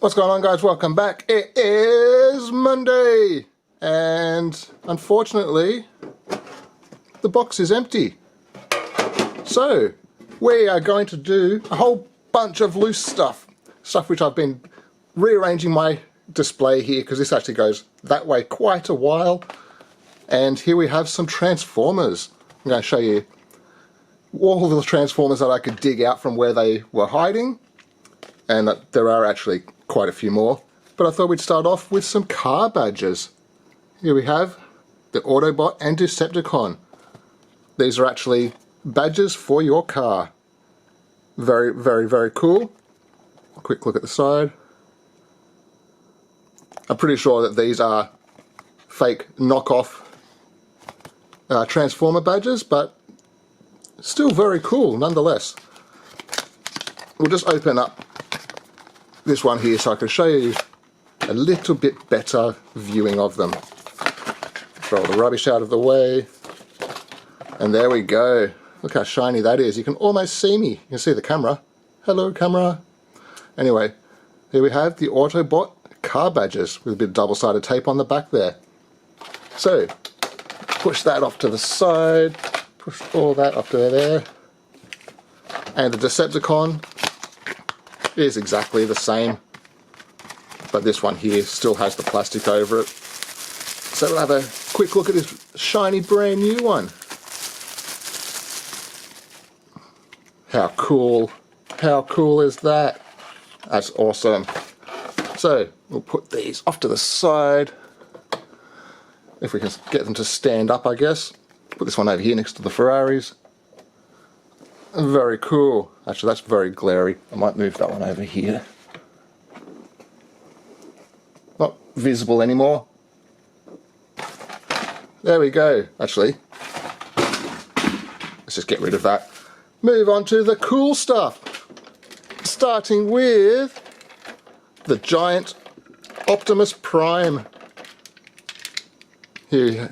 What's going on, guys? Welcome back. It is Monday and unfortunately the box is empty. So we are going to do a whole bunch of loose stuff which I've been rearranging my display here because this actually goes that way quite a while. And here we have some Transformers. I'm going to show you all of the Transformers that I could dig out from where they were hiding, and there are actually quite a few more, but I thought we'd start off with some car badges. Here we have the Autobot and Decepticon. These are actually badges for your car. Very, very, very cool. A quick look at the side. I'm pretty sure that these are fake knockoff Transformer badges, but still very cool nonetheless. We'll just open up this one here so I can show you a little bit better viewing of them. Throw all the rubbish out of the way, and there we go. Look how shiny that is. You can almost see me. You can see the camera. Hello, camera. Anyway, here we have the Autobot car badges with a bit of double-sided tape on the back there. So push that off to the side, push all that up to there, and the Decepticon is exactly the same, but this one here still has the plastic over it. So we'll have a quick look at this shiny brand new one. How cool is that? That's awesome. So we'll put these off to the side, if we can get them to stand up, I guess. Put this one over here next to the Ferraris. Very cool. Actually, that's very glary. I might move that one over here. Not visible anymore. There we go. Actually, let's just get rid of that. Move on to the cool stuff. Starting with the giant Optimus Prime. Here,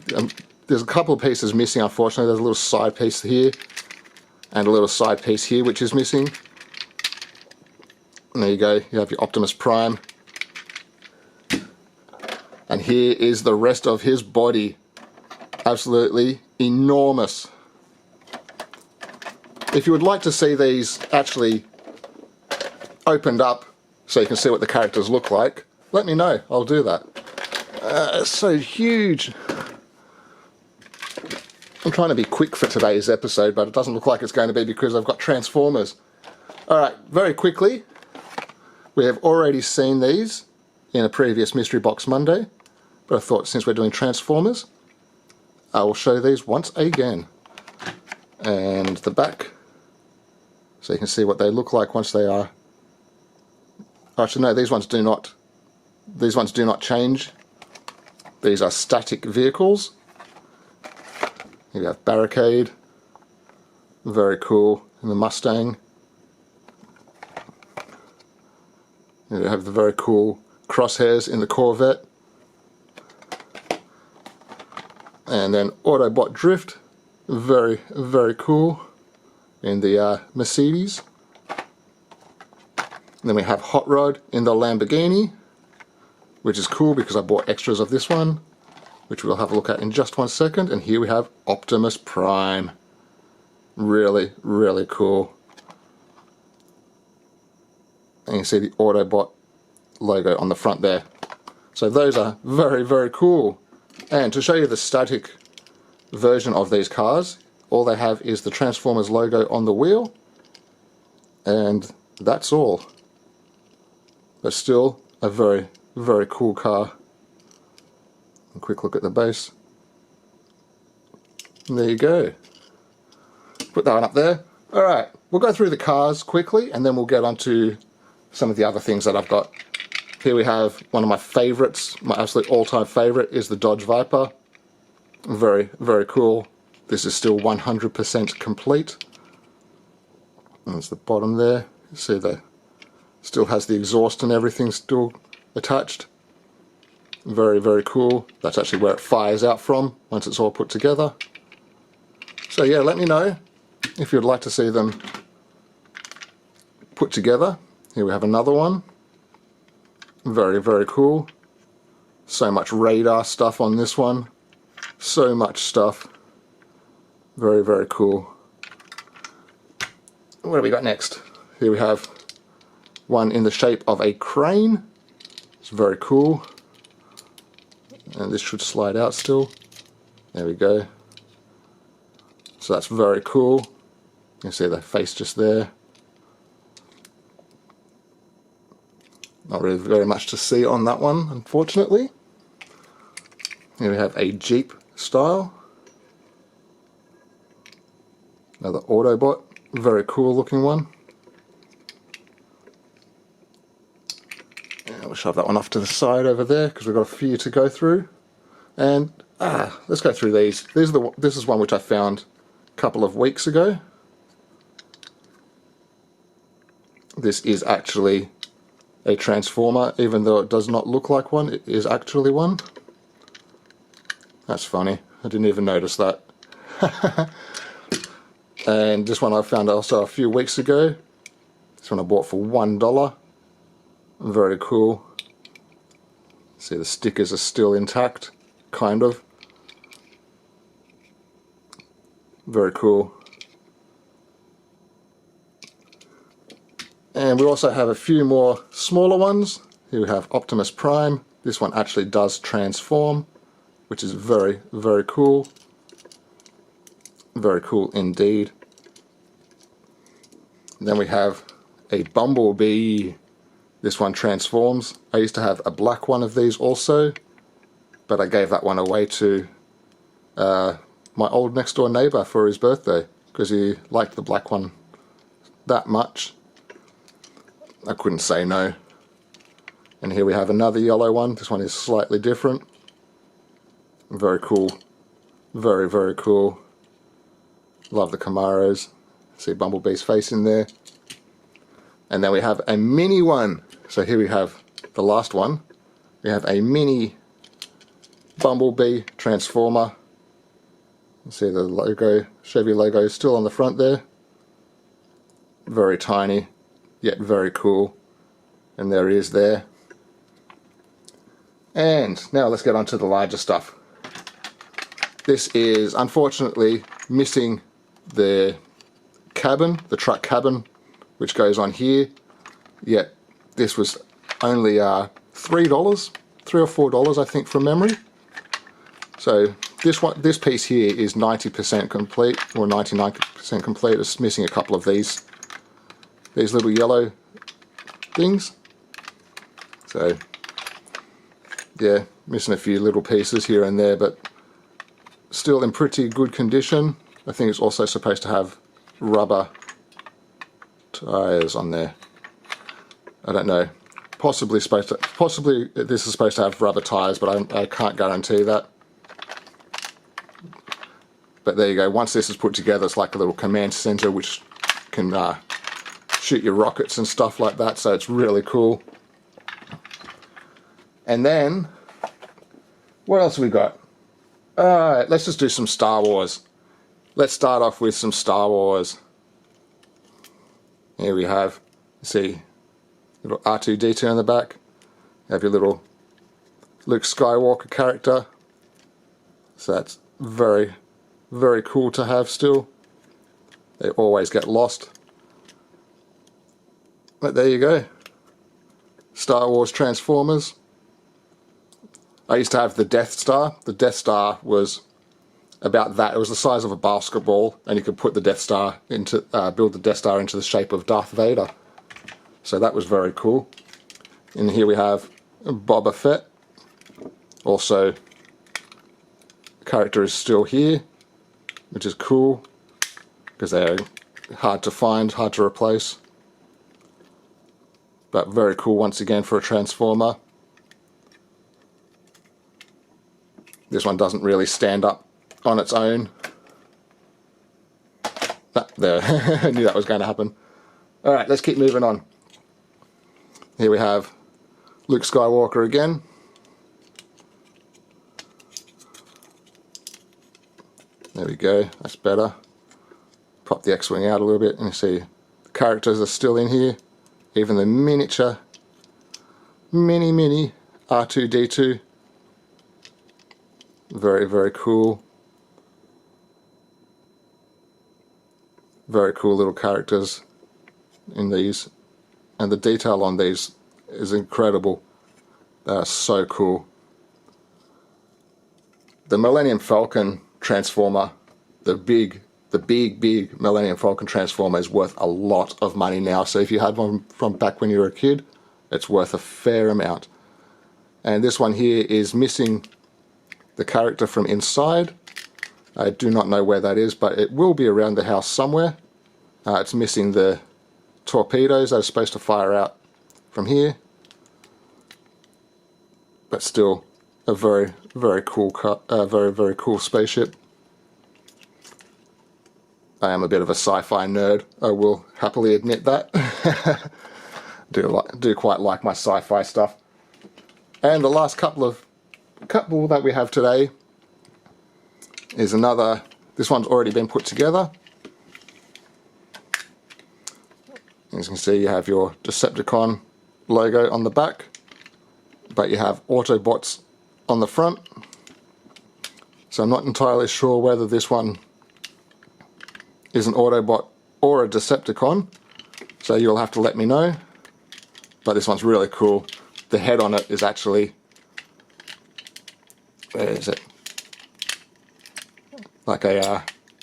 there's a couple of pieces missing, unfortunately. There's a little side piece here and a little side piece here which is missing. And there you go, you have your Optimus Prime. And here is the rest of his body. Absolutely enormous. If you would like to see these actually opened up so you can see what the characters look like, let me know, I'll do that. It's so huge. I'm trying to be quick for today's episode, but it doesn't look like it's going to be because I've got Transformers. Alright, very quickly, we have already seen these in a previous Mystery Box Monday, but I thought since we're doing Transformers, I will show these once again. And the back, so you can see what they look like once they are... Actually no, these ones do not change. These are static vehicles. You have Barricade, very cool, in the Mustang. You have the very cool crosshairs in the Corvette. And then Autobot Drift, very, very cool, in the Mercedes. And then we have Hot Rod in the Lamborghini, which is cool because I bought extras of this one, which we'll have a look at in just 1 second. And here we have Optimus Prime. Really, really cool. And you can see the Autobot logo on the front there. So those are very, very cool. And to show you the static version of these cars, all they have is the Transformers logo on the wheel. And that's all. But still a very, very cool car. A quick look at the base. And there you go. Put that one up there. Alright, we'll go through the cars quickly and then we'll get on to some of the other things that I've got. Here we have one of my favourites, my absolute all-time favourite is the Dodge Viper. Very, very cool. This is still 100% complete. And there's the bottom there. You see that still has the exhaust and everything still attached. Very, very cool. That's actually where it fires out from once it's all put together. So yeah, let me know if you'd like to see them put together. Here we have another one. Very, very cool. So much radar stuff on this one. So much stuff. Very, very cool. What do we got next? Here we have one in the shape of a crane. It's very cool. And this should slide out still. There we go. So that's very cool. You can see the face just there. Not really very much to see on that one, unfortunately. Here we have a Jeep style. Another Autobot. Very cool looking one. And we'll shove that one off to the side over there because we've got a few to go through. And let's go through these. This is one which I found a couple of weeks ago. This is actually a Transformer, even though it does not look like one. It is actually one. That's funny. I didn't even notice that. And this one I found also a few weeks ago. This one I bought for $1. Very cool. See, the stickers are still intact, kind of. Very cool. And we also have a few more smaller ones. Here we have Optimus Prime. This one actually does transform, which is very, very cool. Very cool indeed. Then we have a Bumblebee. This one transforms. I used to have a black one of these also, but I gave that one away to my old next door neighbour for his birthday because he liked the black one that much. I couldn't say no. And here we have another yellow one. This one is slightly different. Very cool. Very, very cool. Love the Camaros. See Bumblebee's face in there. And then we have a mini one. So here we have the last one. We have a mini Bumblebee Transformer. You see the logo, Chevy logo is still on the front there. Very tiny, yet very cool. And there he is there. And now let's get on to the larger stuff. This is unfortunately missing the cabin, the truck cabin, which goes on here. Yet this was only $3, $3 or $4 I think from memory. So this piece here is 90% complete, or 99% complete. It's missing a couple of these little yellow things. So yeah, missing a few little pieces here and there, but still in pretty good condition. I think it's also supposed to have rubber tires on there. I don't know. Possibly this is supposed to have rubber tires, but I can't guarantee that. But there you go. Once this is put together, it's like a little command center which can shoot your rockets and stuff like that. So it's really cool. And then what else have we got? Alright, let's just do some Star Wars. Let's start off with some Star Wars. Here we have, see, little R2-D2 in the back. You have your little Luke Skywalker character. So that's very, very cool to have still. They always get lost. But there you go. Star Wars Transformers. I used to have the Death Star. The Death Star was about that. It was the size of a basketball, and you could put the Death Star into, build the Death Star into the shape of Darth Vader. So that was very cool. And here we have Boba Fett. Also, the character is still here, which is cool because they're hard to find, hard to replace. But very cool once again for a Transformer. This one doesn't really stand up on its own. There, I knew that was going to happen. Alright, let's keep moving on. Here we have Luke Skywalker again. There we go, that's better. Pop the X-Wing out a little bit and you see the characters are still in here. Even the miniature mini R2-D2. Very, very cool. Very cool little characters in these. And the detail on these is incredible. They are so cool. The Millennium Falcon Transformer, the big Millennium Falcon Transformer is worth a lot of money now. So if you had one from back when you were a kid, it's worth a fair amount. And this one here is missing the character from inside. I do not know where that is, but it will be around the house somewhere. It's missing the torpedoes that are supposed to fire out from here. But still, a very, very cool very cool spaceship. I am a bit of a sci-fi nerd, I will happily admit that. do quite like my sci-fi stuff. And the last couple that we have today is another. This one's already been put together. As you can see, you have your Decepticon logo on the back, but you have Autobots on the front. So I'm not entirely sure whether this one is an Autobot or a Decepticon, so you'll have to let me know. But this one's really cool. The head on it is actually, where is it? Like a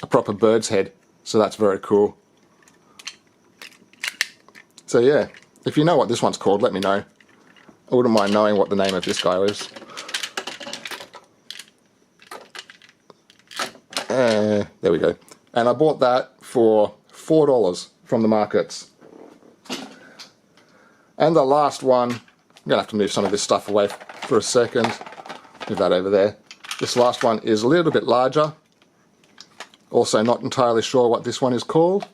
proper bird's head, so that's very cool. So yeah, if you know what this one's called, let me know. I wouldn't mind knowing what the name of this guy is. There we go. And I bought that for $4 from the markets. And the last one, I'm going to have to move some of this stuff away for a second. Move that over there. This last one is a little bit larger. Also not entirely sure what this one is called.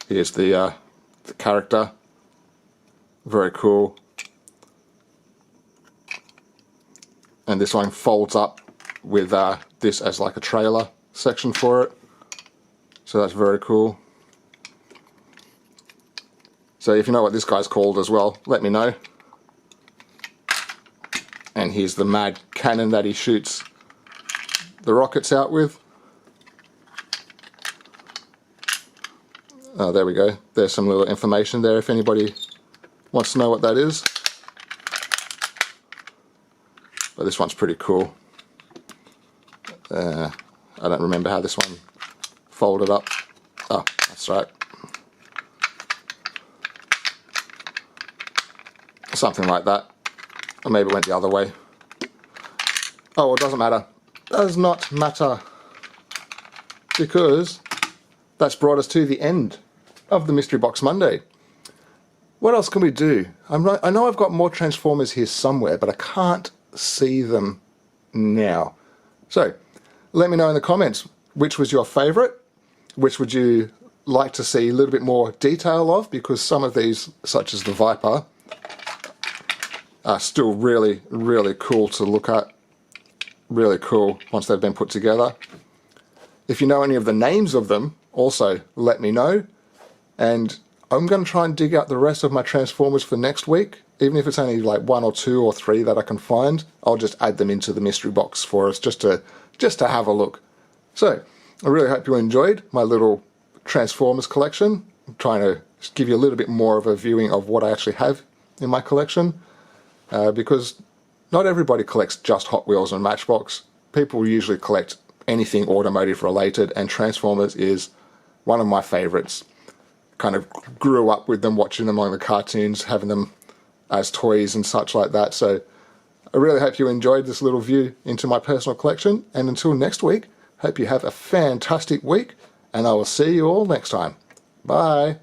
Here's the character. Very cool. And this one folds up with this as like a trailer section for it. So that's very cool. So if you know what this guy's called as well, let me know. And here's the mad cannon that he shoots the rockets out with. Oh, there we go. There's some little information there if anybody wants to know what that is. But this one's pretty cool. I don't remember how this one folded up. Oh, that's right. Something like that. Or maybe it went the other way. Oh, well, it doesn't matter. Does not matter. Because that's brought us to the end of the Mystery Box Monday. What else can we do? I know I've got more Transformers here somewhere, but I can't see them now. So, let me know in the comments which was your favourite, which would you like to see a little bit more detail of, because some of these, such as the Viper, are still really, really cool to look at. Really cool once they've been put together. If you know any of the names of them, also let me know. And I'm going to try and dig out the rest of my Transformers for next week. Even if it's only like 1 or 2 or 3 that I can find, I'll just add them into the mystery box for us just to have a look. So, I really hope you enjoyed my little Transformers collection. I'm trying to give you a little bit more of a viewing of what I actually have in my collection. Because not everybody collects just Hot Wheels and Matchbox. People usually collect anything automotive related, and Transformers is one of my favourites. Kind of grew up with them, watching them on the cartoons, having them as toys and such like that. So I really hope you enjoyed this little view into my personal collection. And until next week, hope you have a fantastic week, and I will see you all next time. Bye.